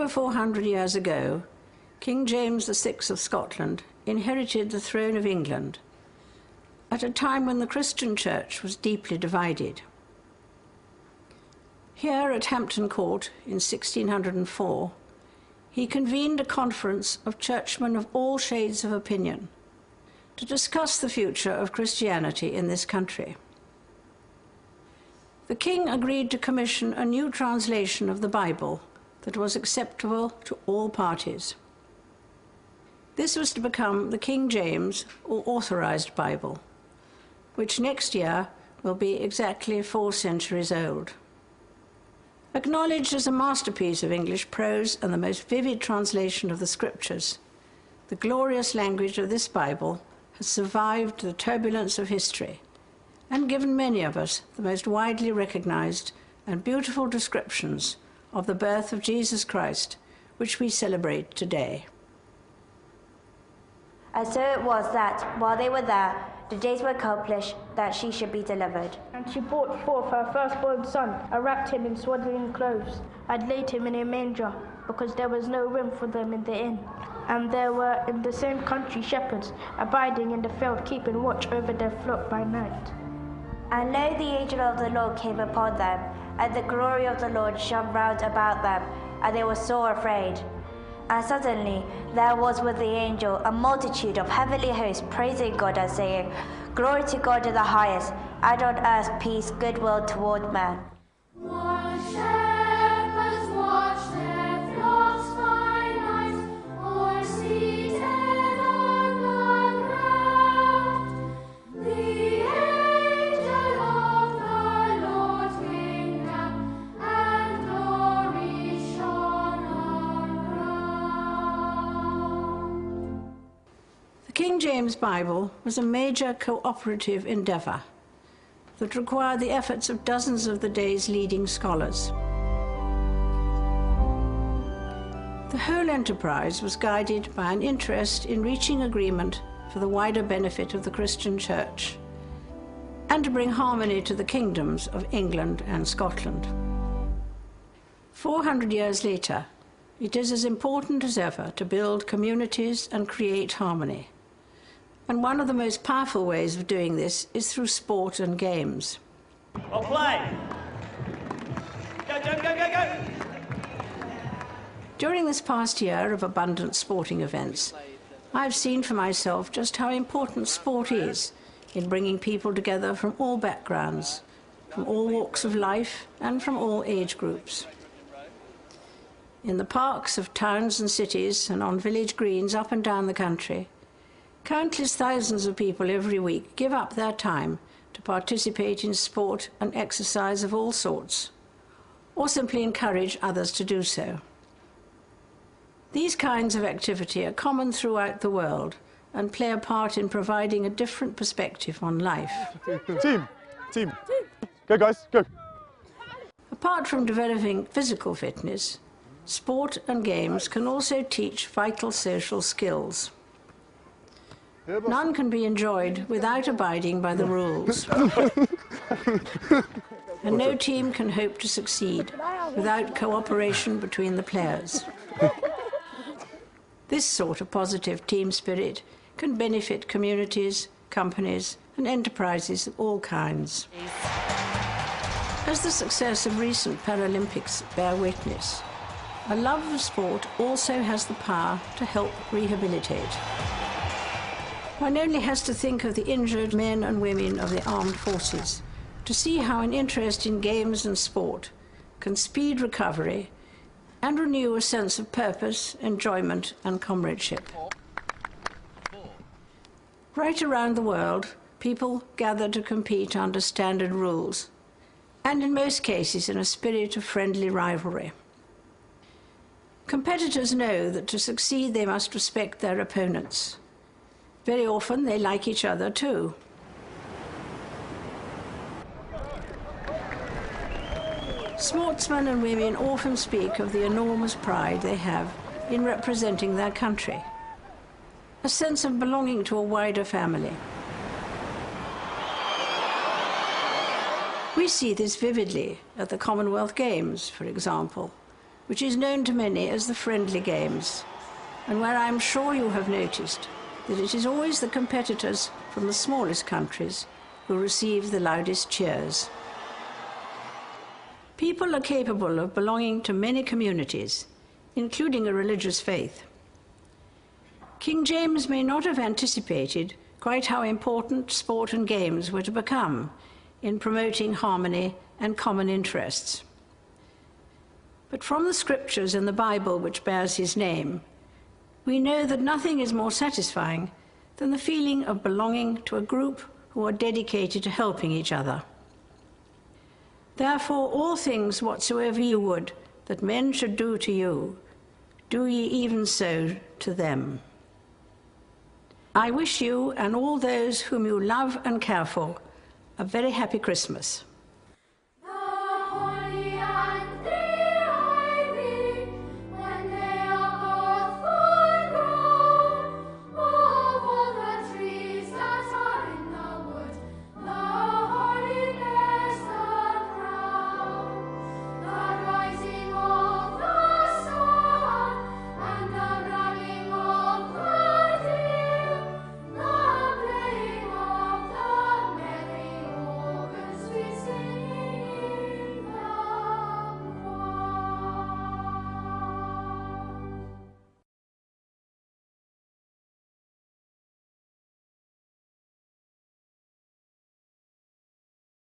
over 400 years ago, King James VI of Scotland inherited the throne of England at a time when the Christian church was deeply divided. Here at Hampton Court in 1604, he convened a conference of churchmen of all shades of opinion to discuss the future of Christianity in this country. The king agreed to commission a new translation of the Bible that was acceptable to all parties. This was to become the King James, or Authorized Bible, which next year will be exactly 4 centuries old. Acknowledged as a masterpiece of English prose and the most vivid translation of the Scriptures, the glorious language of this Bible has survived the turbulence of history and given many of us the most widely recognized and beautiful descriptions of the birth of Jesus Christ, which we celebrate today. And so it was that, while they were there, the days were accomplished that she should be delivered. And she brought forth her firstborn son, and wrapped him in swaddling clothes, and laid him in a manger, because there was no room for them in the inn. And there were in the same country shepherds, abiding in the field, keeping watch over their flock by night. And lo, the angel of the Lord came upon them, and the glory of the Lord shone round about them, and they were sore afraid. And suddenly there was with the angel a multitude of heavenly hosts praising God and saying, Glory to God in the highest, and on earth peace, goodwill toward men. While shepherds watch their flocks by night, or seated on the ground, the angel of the Lord came down, and glory shone around. The King James Bible was a major cooperative endeavor that required the efforts of dozens of the day's leading scholars. The whole enterprise was guided by an interest in reaching agreement for the wider benefit of the Christian Church and to bring harmony to the kingdoms of England and Scotland. 400 years later, it is as important as ever to build communities and create harmony. And one of the most powerful ways of doing this is through sport and games. I'll play. Go, go, go, go, go. During this past year of abundant sporting events, I've seen for myself just how important sport is in bringing people together from all backgrounds, from all walks of life, and from all age groups. In the parks of towns and cities and on village greens up and down the country, countless thousands of people every week give up their time to participate in sport and exercise of all sorts, or simply encourage others to do so. These kinds of activity are common throughout the world and play a part in providing a different perspective on life. Team. Go guys, go. Apart from developing physical fitness, sport and games can also teach vital social skills. None can be enjoyed without abiding by the rules. And no team can hope to succeed without cooperation between the players. This sort of positive team spirit can benefit communities, companies, and enterprises of all kinds. As the success of recent Paralympics bear witness, a love of sport also has the power to help rehabilitate. One only has to think of the injured men and women of the armed forces to see how an interest in games and sport can speed recovery and renew a sense of purpose, enjoyment, and comradeship. Right around the world, people gather to compete under standard rules, and in most cases in a spirit of friendly rivalry. Competitors know that to succeed they must respect their opponents. Very often they like each other too. Sportsmen and women often speak of the enormous pride they have in representing their country, a sense of belonging to a wider family. We see this vividly at the Commonwealth Games, for example, which is known to many as the friendly games, and where I'm sure you have noticed that it is always the competitors from the smallest countries who receive the loudest cheers. People are capable of belonging to many communities, including a religious faith. King James may not have anticipated quite how important sport and games were to become in promoting harmony and common interests. But from the scriptures in the Bible which bears his name, we know that nothing is more satisfying than the feeling of belonging to a group who are dedicated to helping each other. Therefore, all things whatsoever you would that men should do to you, do ye even so to them. I wish you and all those whom you love and care for a very happy Christmas.